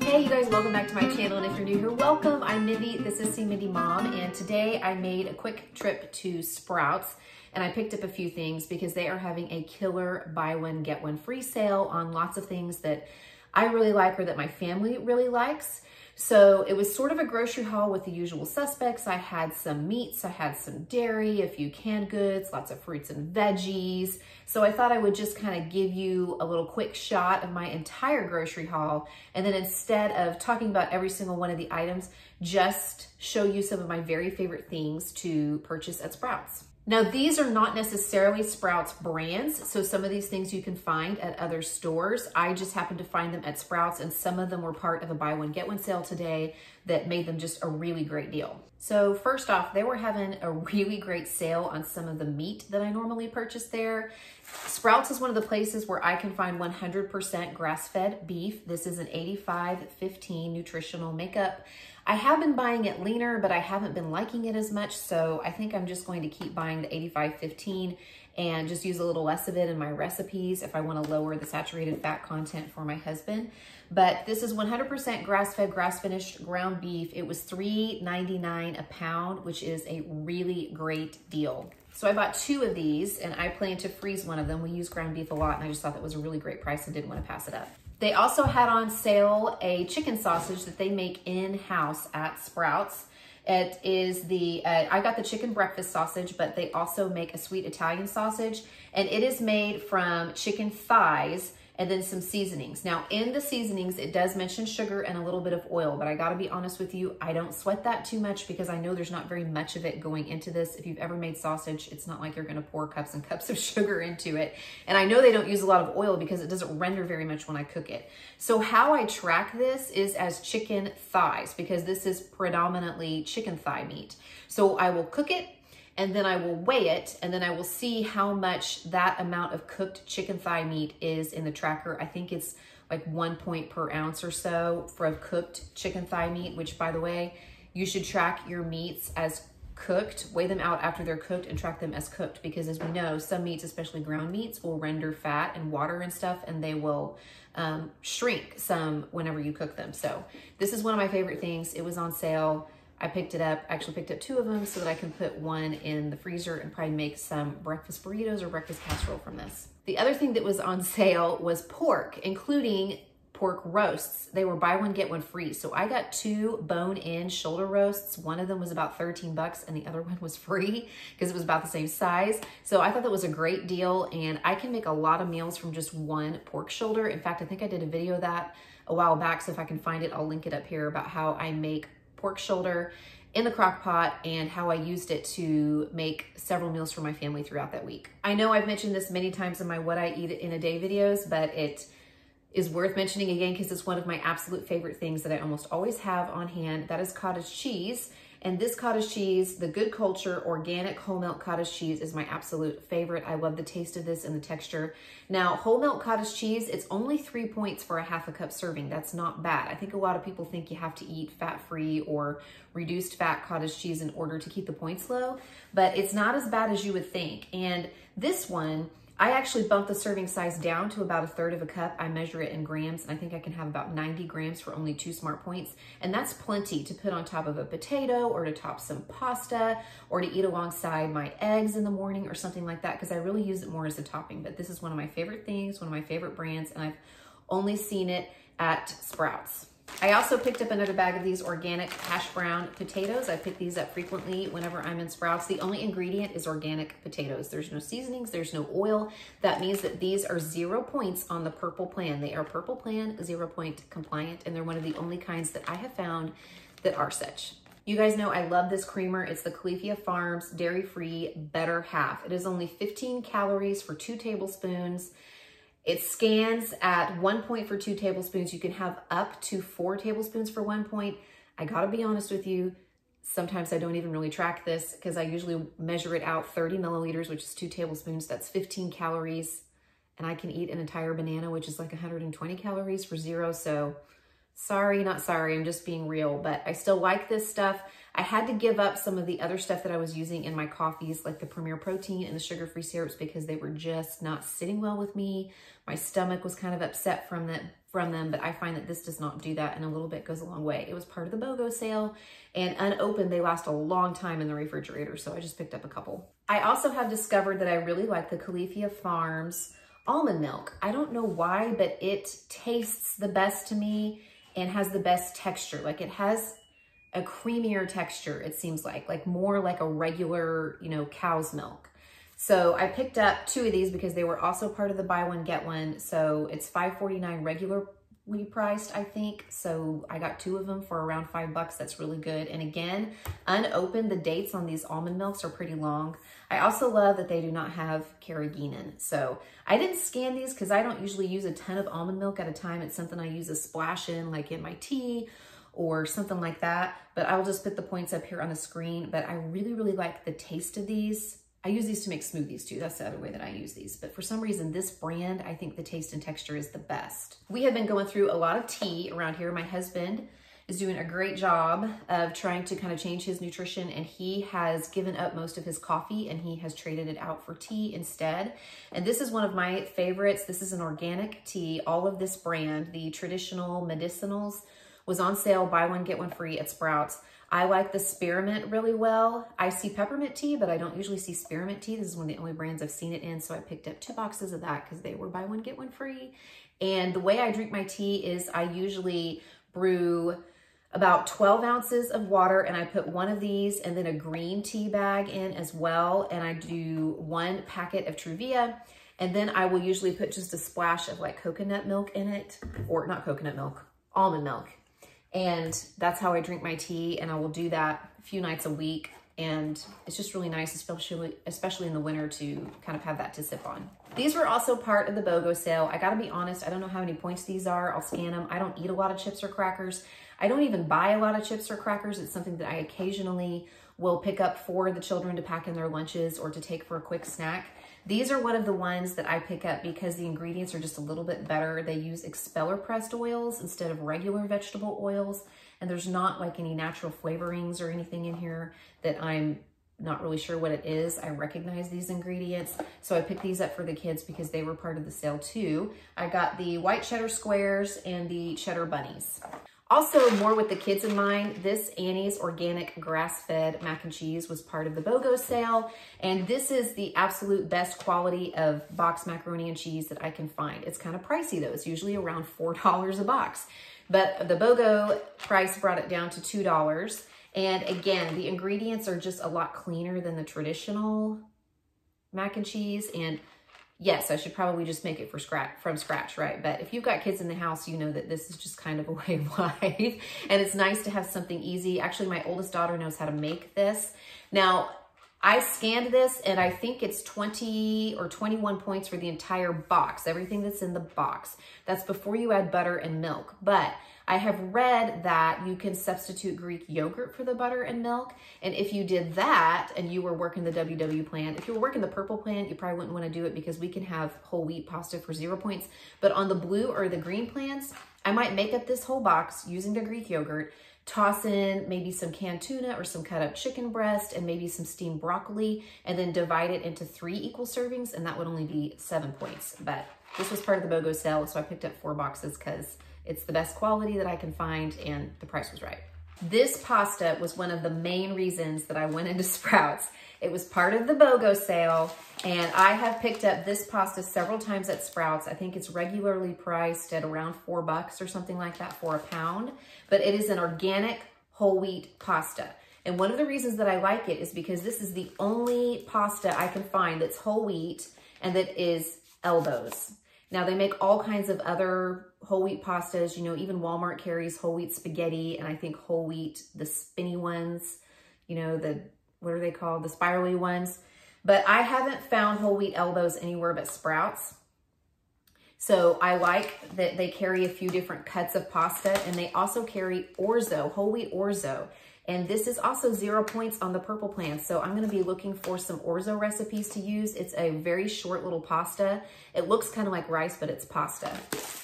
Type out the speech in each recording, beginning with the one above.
Hey you guys, welcome back to my channel, and if you're new here, welcome. I'm Mindy, this is See Mindy Mom, and today I made a quick trip to Sprouts and I picked up a few things because they are having a killer buy one get one free sale on lots of things that I really like or that my family really likes. So it was sort of a grocery haul with the usual suspects. I had some meats, I had some dairy, a few canned goods, lots of fruits and veggies. So I thought I would just kind of give you a little quick shot of my entire grocery haul. And then instead of talking about every single one of the items, just show you some of my very favorite things to purchase at Sprouts. Now, these are not necessarily Sprouts brands, so some of these things you can find at other stores. I just happened to find them at Sprouts, and some of them were part of a buy one, get one sale today that made them just a really great deal. So first off, they were having a really great sale on some of the meat that I normally purchase there. Sprouts is one of the places where I can find 100% grass-fed beef. This is an 85/15 nutritional makeup. I have been buying it leaner, but I haven't been liking it as much, so I think I'm just going to keep buying the 85/15 and just use a little less of it in my recipes if I want to lower the saturated fat content for my husband. But this is 100% grass-fed, grass-finished ground beef. It was $3.99 a pound, which is a really great deal. So I bought 2 of these, and I plan to freeze one of them. We use ground beef a lot, and I just thought that was a really great price and didn't want to pass it up. They also had on sale a chicken sausage that they make in-house at Sprouts. It is the, I got the chicken breakfast sausage, but they also make a sweet Italian sausage, and it is made from chicken thighs and then some seasonings. Now, in the seasonings, it does mention sugar and a little bit of oil, but I gotta be honest with you, I don't sweat that too much because I know there's not very much of it going into this. If you've ever made sausage, it's not like you're gonna pour cups and cups of sugar into it. And I know they don't use a lot of oil because it doesn't render very much when I cook it. So how I track this is as chicken thighs because this is predominantly chicken thigh meat. So I will cook it, and then I will weigh it, and then I will see how much that amount of cooked chicken thigh meat is in the tracker. I think it's like 1 point per ounce or so for cooked chicken thigh meat, which, by the way, you should track your meats as cooked, weigh them out after they're cooked and track them as cooked, because as we know, some meats, especially ground meats, will render fat and water and stuff, and they will shrink some whenever you cook them. So this is one of my favorite things. It was on sale. I picked it up, actually picked up 2 of them so that I can put one in the freezer and probably make some breakfast burritos or breakfast casserole from this. The other thing that was on sale was pork, including pork roasts. They were buy one, get one free. So I got 2 bone-in shoulder roasts. One of them was about 13 bucks and the other one was free because it was about the same size. So I thought that was a great deal, and I can make a lot of meals from just 1 pork shoulder. In fact, I think I did a video of that a while back, so if I can find it, I'll link it up here, about how I make pork shoulder in the crock pot and how I used it to make several meals for my family throughout that week. I know I've mentioned this many times in my what I eat in a day videos, but it is worth mentioning again because it's one of my absolute favorite things that I almost always have on hand. That is cottage cheese. And this cottage cheese, the Good Culture organic whole milk cottage cheese, is my absolute favorite. I love the taste of this and the texture. Now, whole milk cottage cheese, it's only 3 points for a ½ cup serving. That's not bad. I think a lot of people think you have to eat fat-free or reduced fat cottage cheese in order to keep the points low, but it's not as bad as you would think. And this one, I actually bumped the serving size down to about 1/3 of a cup. I measure it in grams, and I think I can have about 90 grams for only 2 smart points. And that's plenty to put on top of a potato or to top some pasta or to eat alongside my eggs in the morning or something like that, because I really use it more as a topping. But this is one of my favorite things, one of my favorite brands, and I've only seen it at Sprouts. I also picked up another bag of these organic hash brown potatoes. I pick these up frequently whenever I'm in Sprouts. The only ingredient is organic potatoes. There's no seasonings, there's no oil. That means that these are 0 points on the Purple Plan. They are Purple Plan 0 point compliant, and they're one of the only kinds that I have found that are such. You guys know I love this creamer. It's the Califia Farms dairy-free Better Half. It is only 15 calories for 2 tablespoons. It scans at 1 point for 2 tablespoons. You can have up to 4 tablespoons for 1 point. I gotta be honest with you, sometimes I don't even really track this because I usually measure it out 30 milliliters, which is 2 tablespoons. That's 15 calories. And I can eat an entire banana, which is like 120 calories for 0. So Sorry, not sorry, I'm just being real, but I still like this stuff. I had to give up some of the other stuff that I was using in my coffees, like the Premier Protein and the sugar-free syrups, because they were just not sitting well with me. My stomach was kind of upset from them, but I find that this does not do that, and a little bit goes a long way. It was part of the BOGO sale, and unopened, they last a long time in the refrigerator, so I just picked up a couple. I also have discovered that I really like the Califia Farms almond milk. I don't know why, but it tastes the best to me and has the best texture. Like, it has a creamier texture, it seems like more like a regular, you know, cow's milk. So I picked up 2 of these because they were also part of the buy one, get one. So it's $5.49 regularly priced, I think. So I got 2 of them for around $5. That's really good. And again, unopened, the dates on these almond milks are pretty long. I also love that they do not have carrageenan. So I didn't scan these because I don't usually use a ton of almond milk at a time. It's something I use a splash in, like in my tea or something like that. But I will just put the points up here on the screen. But I really, really like the taste of these. I use these to make smoothies too. That's the other way that I use these. But for some reason, this brand, I think the taste and texture is the best. We have been going through a lot of tea around here. My husband is doing a great job of trying to kind of change his nutrition, and he has given up most of his coffee and he has traded it out for tea instead. And this is one of my favorites. This is an organic tea. All of this brand, the traditional medicinals, was on sale, buy one, get one free at Sprouts. I like the spearmint really well. I see peppermint tea, but I don't usually see spearmint tea. This is one of the only brands I've seen it in, so I picked up 2 boxes of that because they were buy one, get one free. And the way I drink my tea is I usually brew about 12 ounces of water, and I put 1 of these and then a green tea bag in as well. And I do 1 packet of Truvia, and then I will usually put just a splash of like coconut milk in it, or not coconut milk, almond milk. And that's how I drink my tea, and I will do that a few nights a week. And it's just really nice, especially in the winter, to kind of have that to sip on. These were also part of the BOGO sale. I gotta be honest, I don't know how many points these are. I'll scan them. I don't eat a lot of chips or crackers. I don't even buy a lot of chips or crackers. It's something that I occasionally will pick up for the children to pack in their lunches or to take for a quick snack. These are one of the ones that I pick up because the ingredients are just a little bit better. They use expeller pressed oils instead of regular vegetable oils. And there's not like any natural flavorings or anything in here that I'm not really sure what it is. I recognize these ingredients. So I picked these up for the kids because they were part of the sale too. I got the white cheddar squares and the cheddar bunnies. Also, more with the kids in mind, this Annie's organic grass-fed mac and cheese was part of the BOGO sale. And this is the absolute best quality of boxed macaroni and cheese that I can find. It's kind of pricey though. It's usually around $4 a box. But the BOGO price brought it down to $2. And again, the ingredients are just a lot cleaner than the traditional mac and cheese. And yes, I should probably just make it from scratch, right? But if you've got kids in the house, you know that this is just kind of a way of life. And it's nice to have something easy. Actually, my oldest daughter knows how to make this. Now, I scanned this and I think it's 20 or 21 points for the entire box, everything that's in the box. That's before you add butter and milk. But I have read that you can substitute Greek yogurt for the butter and milk. And if you did that and you were working the WW plan, if you were working the purple plan, you probably wouldn't want to do it because we can have whole wheat pasta for 0 points. But on the blue or the green plans, I might make up this whole box using the Greek yogurt, toss in maybe some canned tuna or some cut up chicken breast and maybe some steamed broccoli, and then divide it into 3 equal servings, and that would only be 7 points. But this was part of the BOGO sale, so I picked up 4 boxes because it's the best quality that I can find and the price was right. This pasta was one of the main reasons that I went into Sprouts. It was part of the BOGO sale, and I have picked up this pasta several times at Sprouts. I think it's regularly priced at around $4 or something like that for a pound, but it is an organic whole wheat pasta. And one of the reasons that I like it is because this is the only pasta I can find that's whole wheat and that is Elbows. Now they make all kinds of other whole wheat pastas, you know, even Walmart carries whole wheat spaghetti, and I think whole wheat, the spinny ones, you know, what are they called? The spirally ones. But I haven't found whole wheat Elbows anywhere but Sprouts. So I like that they carry a few different cuts of pasta, and they also carry orzo, whole wheat orzo. And this is also 0 points on the purple plan. So I'm gonna be looking for some orzo recipes to use. It's a very short little pasta. It looks kind of like rice, but it's pasta.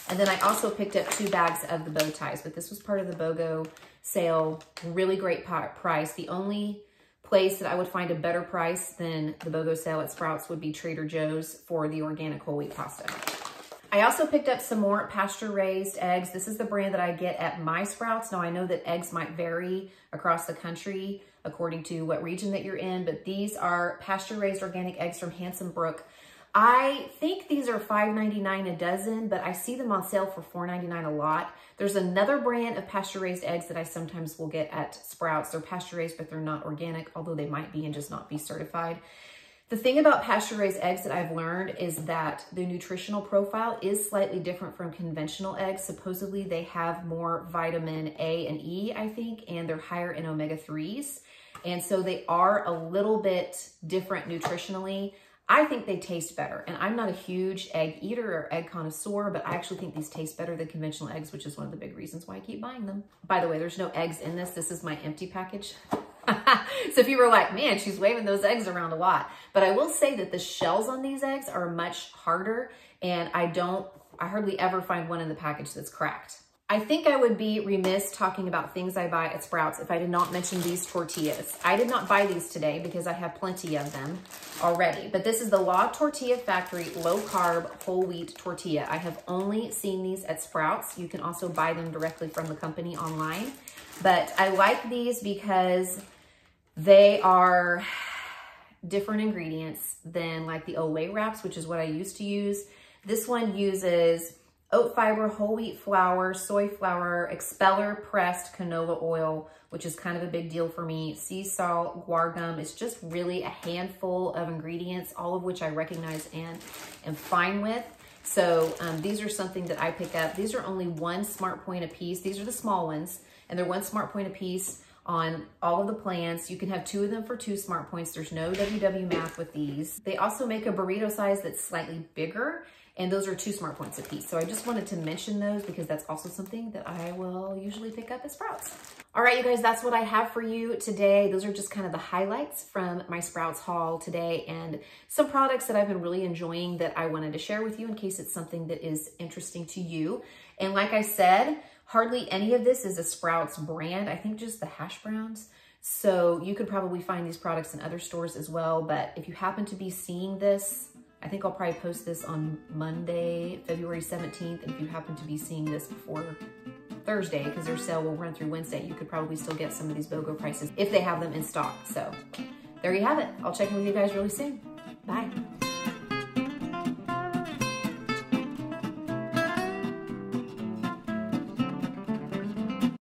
And then I also picked up 2 bags of the bow ties, but this was part of the BOGO sale. Really great price. The only place that I would find a better price than the BOGO sale at Sprouts would be Trader Joe's for the organic whole wheat pasta. I also picked up some more pasture-raised eggs. This is the brand that I get at my Sprouts. Now, I know that eggs might vary across the country according to what region that you're in, but these are pasture-raised organic eggs from Hanson Brook. I think these are $5.99 a dozen, but I see them on sale for $4.99 a lot. There's another brand of pasture-raised eggs that I sometimes will get at Sprouts. They're pasture-raised, but they're not organic, although they might be and just not be certified. The thing about pasture-raised eggs that I've learned is that the nutritional profile is slightly different from conventional eggs. Supposedly, they have more vitamin A and E, I think, and they're higher in omega-3s. And so they are a little bit different nutritionally. I think they taste better, and I'm not a huge egg eater or egg connoisseur, but I actually think these taste better than conventional eggs, which is one of the big reasons why I keep buying them. By the way, there's no eggs in this. This is my empty package. So if you were like, man, she's waving those eggs around a lot. But I will say that the shells on these eggs are much harder, and I hardly ever find one in the package that's cracked. I think I would be remiss talking about things I buy at Sprouts if I did not mention these tortillas. I did not buy these today because I have plenty of them already, but this is the La Tortilla Factory low carb whole wheat tortilla. I have only seen these at Sprouts. You can also buy them directly from the company online, but I like these because they are different ingredients than like the Olay wraps, which is what I used to use. This one uses oat fiber, whole wheat flour, soy flour, expeller pressed canola oil, which is kind of a big deal for me, sea salt, guar gum. It's just really a handful of ingredients, all of which I recognize and am fine with. So these are something that I pick up. These are only 1 smart point a piece. These are the small ones, and they're 1 smart point a piece on all of the plans. You can have 2 of them for 2 smart points. There's no WW math with these. They also make a burrito size that's slightly bigger, and those are 2 smart points a piece. So I just wanted to mention those because that's also something that I will usually pick up at Sprouts. All right, you guys, that's what I have for you today. Those are just kind of the highlights from my Sprouts haul today, and some products that I've been really enjoying that I wanted to share with you in case it's something that is interesting to you. And like I said, hardly any of this is a Sprouts brand. I think just the hash browns. So you could probably find these products in other stores as well. But if you happen to be seeing this, I think I'll probably post this on Monday, February 17th. And if you happen to be seeing this before Thursday, because their sale will run through Wednesday, you could probably still get some of these BOGO prices if they have them in stock. So there you have it. I'll check in with you guys really soon. Bye.